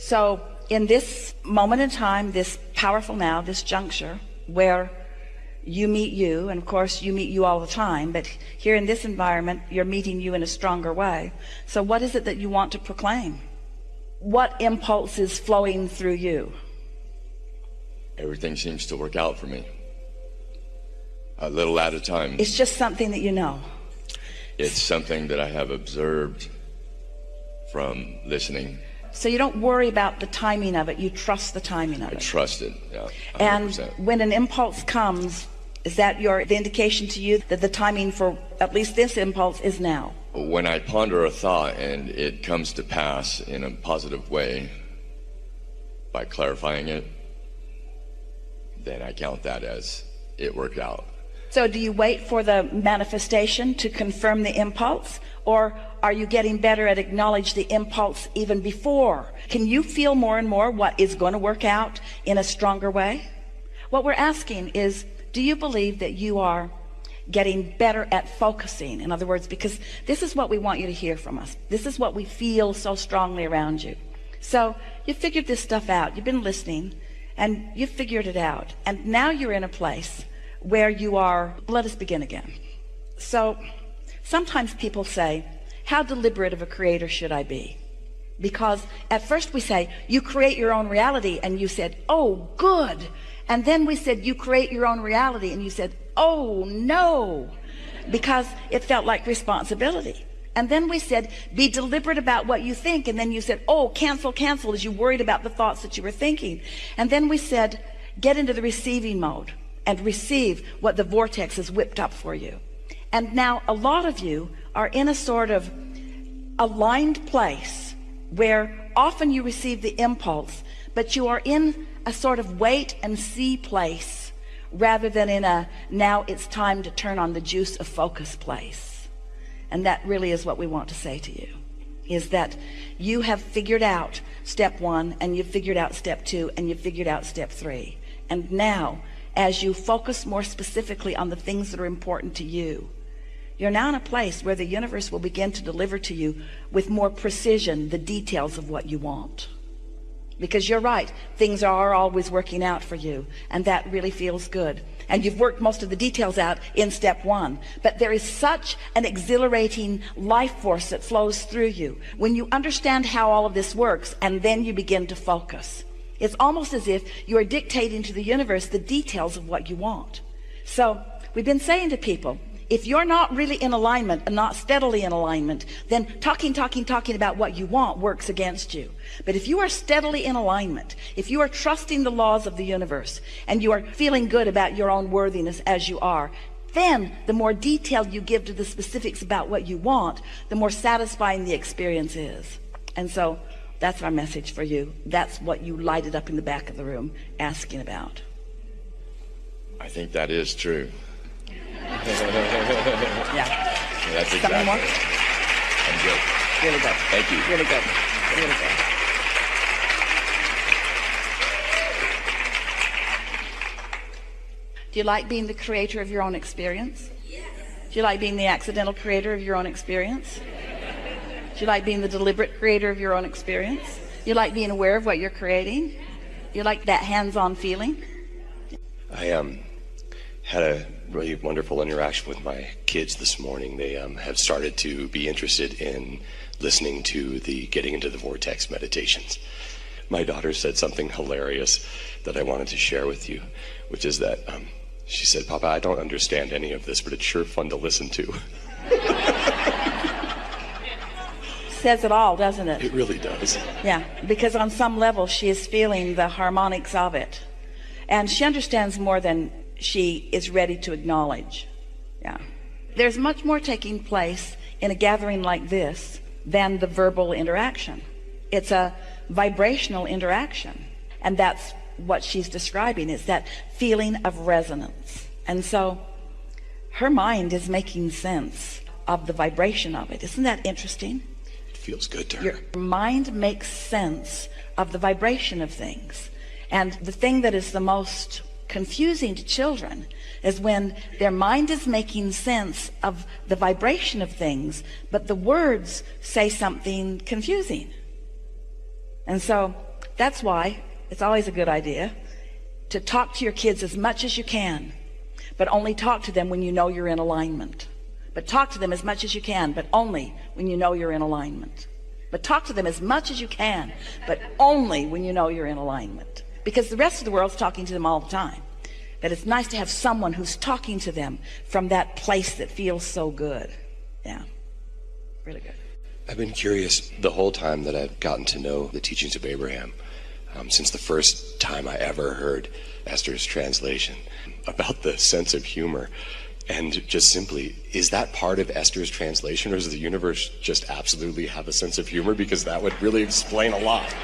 So in this moment in time, this powerful now, this juncture where you meet you, and of course you meet you all the time, but here in this environment you're meeting you in a stronger way. So what is it that you want to proclaim? What impulse is flowing through you? Everything seems to work out for me, a little at a time. It's just something that you know. It's something that I have observed from listening. So you don't worry about the timing of it, you trust the timing of it. I trust it, yeah, 100%. And when an impulse comes, is that the indication to you that the timing for at least this impulse is now? When I ponder a thought and it comes to pass in a positive way by clarifying it, then I count that as it worked out. So do you wait for the manifestation to confirm the impulse, or are you getting better at acknowledge the impulse even before? Can you feel more and more what is going to work out in a stronger way? What we're asking is, do you believe that you are getting better at focusing? In other words, because this is what we want you to hear from us. This is what we feel so strongly around you. So you figured this stuff out. You've been listening and you figured it out. And now you're in a place where you are, let us begin again. So sometimes people say, how deliberate of a creator should I be? Because at first we say, you create your own reality, and you said, oh, good. And then we said, you create your own reality, and you said, oh, no, because it felt like responsibility. And then we said, be deliberate about what you think. And then you said, oh, cancel, as you worried about the thoughts that you were thinking. And then we said, get into the receiving mode and receive what the vortex has whipped up for you. And now a lot of you are in a sort of aligned place where often you receive the impulse, but you are in a sort of wait and see place rather than in a now it's time to turn on the juice of focus place. And that really is what we want to say to you, is that you have figured out step 1, and you've figured out step 2, and you've figured out step 3. And now, as you focus more specifically on the things that are important to you, you're now in a place where the universe will begin to deliver to you with more precision the details of what you want. Because you're right, things are always working out for you, and that really feels good. And you've worked most of the details out in step 1. But there is such an exhilarating life force that flows through you when you understand how all of this works, and then you begin to focus. It's almost as if you are dictating to the universe the details of what you want. So we've been saying to people, if you're not really in alignment and not steadily in alignment, then talking about what you want works against you. But if you are steadily in alignment, if you are trusting the laws of the universe, and you are feeling good about your own worthiness as you are, then the more detail you give to the specifics about what you want, the more satisfying the experience is. And so that's our message for you. That's what you lighted up in the back of the room asking about. I think that is true. Yeah. That's exactly. Something more? I'm good. Really good. Thank you. Really good. Really good. Do you like being the creator of your own experience? Yes. Do you like being the accidental creator of your own experience? Do you like being the deliberate creator of your own experience? You like being aware of what you're creating? You like that hands-on feeling? I had a really wonderful interaction with my kids this morning. They have started to be interested in listening to the Getting into the Vortex meditations. My daughter said something hilarious that I wanted to share with you, which is that she said, Papa, I don't understand any of this, but it's sure fun to listen to. Says it all, doesn't it? It really does. Yeah, because on some level she is feeling the harmonics of it, and she understands more than she is ready to acknowledge. Yeah, there's much more taking place in a gathering like this than the verbal interaction. It's a vibrational interaction, and that's what she's describing, is that feeling of resonance. And so her mind is making sense of the vibration of it. Isn't that interesting? It feels good to her. Your mind makes sense of the vibration of things. And the thing that is the most confusing to children is when their mind is making sense of the vibration of things, but the words say something confusing. And so That's why it's always a good idea to talk to your kids as much as you can, but only talk to them when you know you're in alignment. But talk to them as much as you can, but only when you know you're in alignment. But talk to them as much as you can, but only when you know you're in alignment. Because the rest of the world's talking to them all the time. But it's nice to have someone who's talking to them from that place that feels so good. Yeah, really good. I've been curious the whole time that I've gotten to know the teachings of Abraham, since the first time I ever heard Esther's translation, about the sense of humor. And just simply, is that part of Esther's translation, or does the universe just absolutely have a sense of humor? Because that would really explain a lot.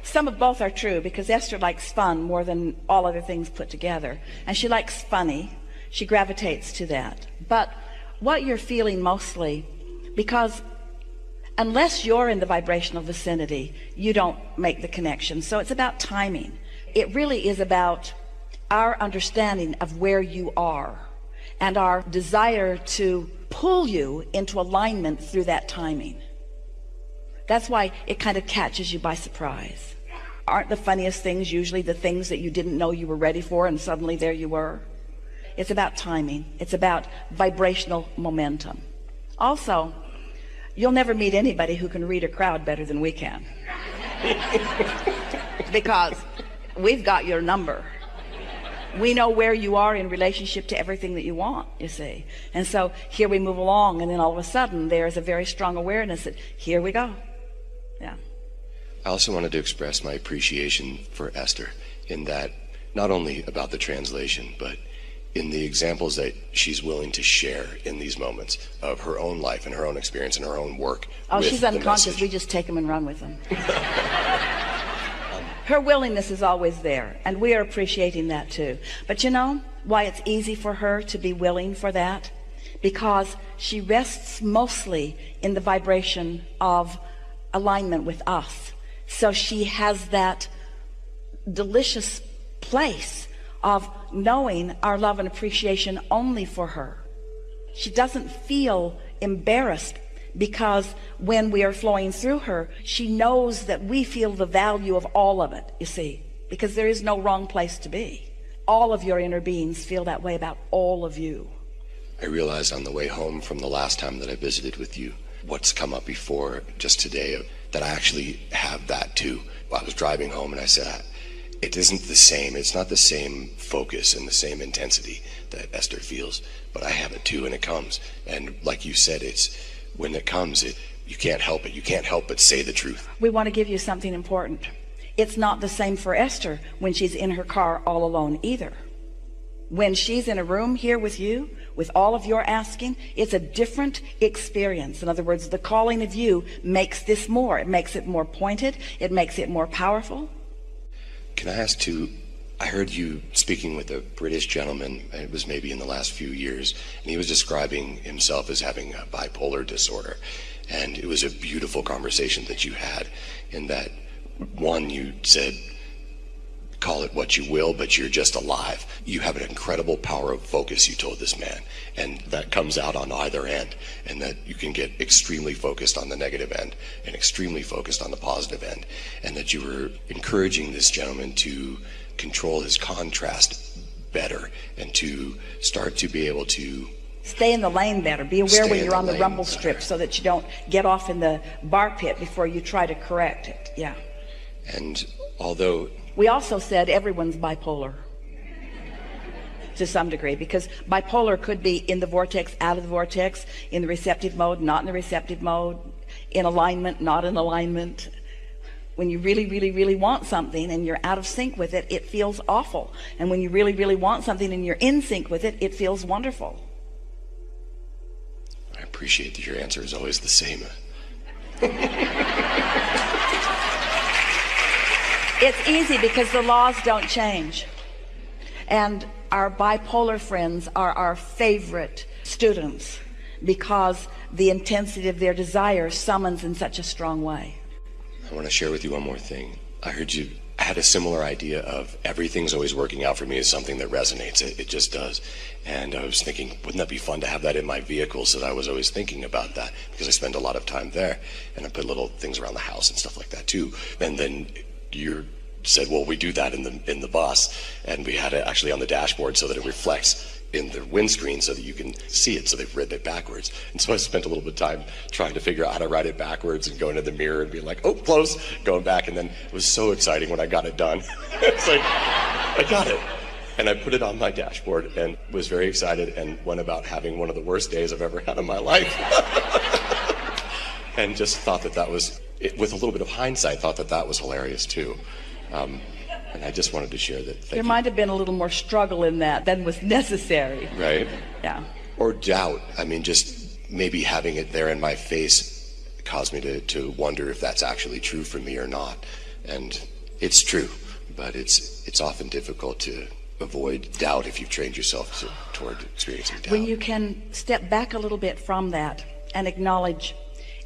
Some of both are true, because Esther likes fun more than all other things put together. And she likes funny. She gravitates to that. But what you're feeling mostly, because unless you're in the vibrational vicinity, you don't make the connection. So it's about timing. It really is about our understanding of where you are and our desire to pull you into alignment through that timing. That's why it kind of catches you by surprise. Aren't the funniest things usually the things that you didn't know you were ready for, and suddenly there you were? It's about timing. It's about vibrational momentum. Also, you'll never meet anybody who can read a crowd better than we can. Because we've got your number. We know where you are in relationship to everything that you want, you see. And so here we move along, and then all of a sudden there's a very strong awareness that here we go. Yeah. I also wanted to express my appreciation for Esther in that, not only about the translation, but in the examples that she's willing to share in these moments of her own life and her own experience and her own work. Oh, she's unconscious. We just take them and run with them. Her willingness is always there, and we are appreciating that too. But you know why it's easy for her to be willing for that? Because she rests mostly in the vibration of alignment with us. So she has that delicious place of knowing our love and appreciation only for her. She doesn't feel embarrassed, because when we are flowing through her, she knows that we feel the value of all of it, you see, because there is no wrong place to be. All of your inner beings feel that way about all of you. I realized on the way home from the last time that I visited with you, what's come up before just today, that I actually have that too. I was driving home and I said, it isn't the same. It's not the same focus and the same intensity that Esther feels, but I have it too, and it comes. And like you said, when it comes, you can't help it. You can't help but say the truth. We want to give you something important. It's not the same for Esther when she's in her car all alone either. When she's in a room here with you, with all of your asking, it's a different experience. In other words, the calling of you makes this more. It makes it more pointed. It makes it more powerful. Can I ask too, I heard you speaking with a British gentleman, it was maybe in the last few years, and he was describing himself as having a bipolar disorder. And it was a beautiful conversation that you had, in that, one, you said, call it what you will, but you're just alive. You have an incredible power of focus, you told this man, and that comes out on either end, and that you can get extremely focused on the negative end and extremely focused on the positive end, and that you were encouraging this gentleman to control his contrast better and to start to be able to stay in the lane better. Be aware when you're on the rumble strip, so that you don't get off in the bar pit before you try to correct it. Yeah. And although we also said everyone's bipolar to some degree, because bipolar could be in the vortex, out of the vortex, in the receptive mode, not in the receptive mode, in alignment, not in alignment. When you really, really, really want something and you're out of sync with it, it feels awful. And when you really, really want something and you're in sync with it, it feels wonderful. I appreciate that your answer is always the same. It's easy because the laws don't change. And our bipolar friends are our favorite students, because the intensity of their desire summons in such a strong way. I want to share with you one more thing. I heard you I had a similar idea of everything's always working out for me as something that resonates. It just does. And I was thinking, wouldn't that be fun to have that in my vehicle? So that I was always thinking about that because I spend a lot of time there. And I put little things around the house and stuff like that too. And then you said, well, we do that in the bus. And we had it actually on the dashboard so that it reflects in the windscreen so that you can see it, so they've written it backwards. And so I spent a little bit of time trying to figure out how to write it backwards and going to the mirror and being like, oh, close, going back. And then it was so exciting when I got it done. It's like, I got it. And I put it on my dashboard and was very excited and went about having one of the worst days I've ever had in my life. And just thought that was, with a little bit of hindsight, thought that was hilarious too. And I just wanted to share that. There might have been a little more struggle in that than was necessary. Right? Yeah. Or doubt. I mean, just maybe having it there in my face caused me to wonder if that's actually true for me or not. And it's true, but it's often difficult to avoid doubt if you've trained yourself toward experiencing doubt. When you can step back a little bit from that and acknowledge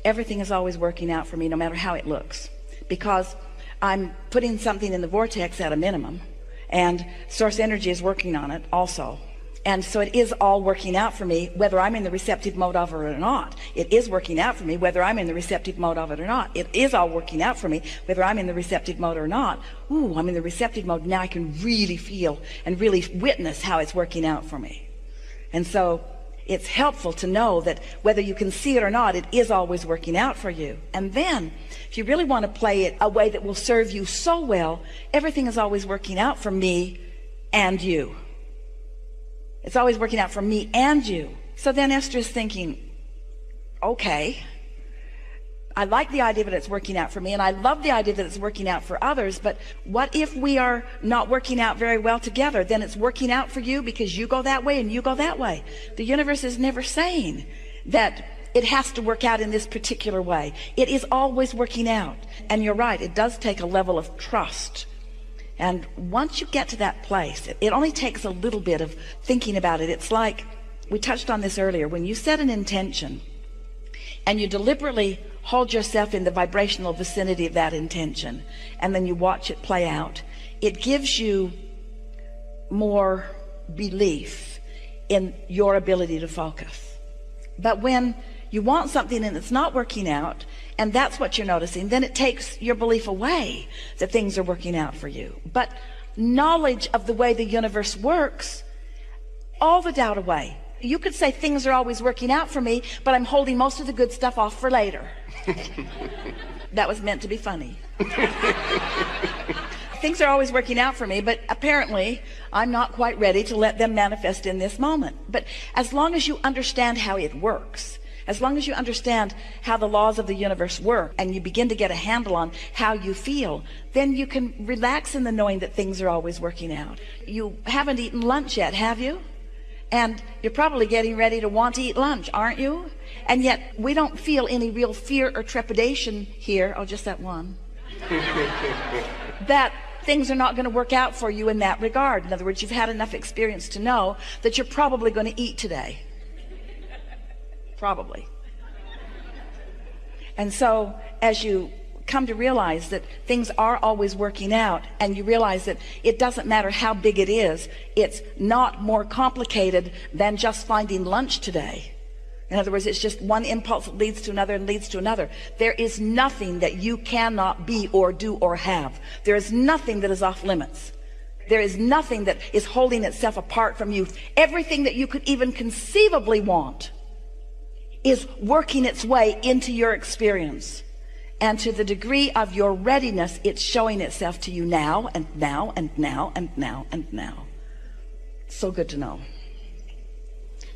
everything is always working out for me no matter how it looks, because I'm putting something in the vortex at a minimum, and source energy is working on it also. And so it is all working out for me, whether I'm in the receptive mode of it or not. It is working out for me, whether I'm in the receptive mode of it or not. It is all working out for me, whether I'm in the receptive mode or not. Ooh, I'm in the receptive mode. Now I can really feel and really witness how it's working out for me. And so it's helpful to know that whether you can see it or not, it is always working out for you. And then, if you really want to play it a way that will serve you so well, everything is always working out for me and you. It's always working out for me and you. So then Esther is thinking, okay, I like the idea that it's working out for me, and I love the idea that it's working out for others, but what if we are not working out very well together? Then it's working out for you because you go that way and you go that way. The universe is never saying that it has to work out in this particular way. It is always working out. And you're right, it does take a level of trust. And once you get to that place, it only takes a little bit of thinking about it. It's like, we touched on this earlier, when you set an intention and you deliberately hold yourself in the vibrational vicinity of that intention, and then you watch it play out, it gives you more belief in your ability to focus. But when you want something and it's not working out, and that's what you're noticing, then it takes your belief away that things are working out for you. But knowledge of the way the universe works, all the doubt away. You could say things are always working out for me, but I'm holding most of the good stuff off for later. That was meant to be funny. Things are always working out for me, but apparently I'm not quite ready to let them manifest in this moment. But as long as you understand how it works, as long as you understand how the laws of the universe work, and you begin to get a handle on how you feel, then you can relax in the knowing that things are always working out. You haven't eaten lunch yet, have you? And you're probably getting ready to want to eat lunch, aren't you? And yet we don't feel any real fear or trepidation here, oh, just that one, that things are not going to work out for you in that regard. In other words, you've had enough experience to know that you're probably going to eat today. Probably. And so as you come to realize that things are always working out, and you realize that it doesn't matter how big it is, it's not more complicated than just finding lunch today. In other words, it's just one impulse that leads to another and leads to another. There is nothing that you cannot be or do or have. There is nothing that is off limits. There is nothing that is holding itself apart from you. Everything that you could even conceivably want is working its way into your experience. And to the degree of your readiness, it's showing itself to you now and now and now and now and now. So good to know.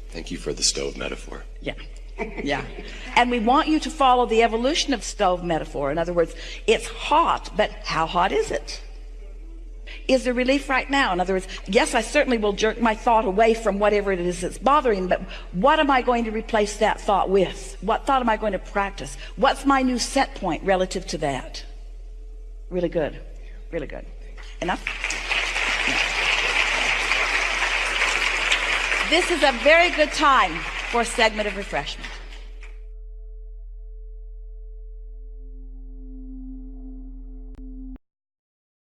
Thank you for the stove metaphor. Yeah. Yeah. And we want you to follow the evolution of stove metaphor. In other words, it's hot, but how hot is it? Is there relief right now? In other words, yes, I certainly will jerk my thought away from whatever it is that's bothering, but what am I going to replace that thought with? What thought am I going to practice? What's my new set point relative to that? Really good. Really good. Enough? This is a very good time for a segment of refreshment.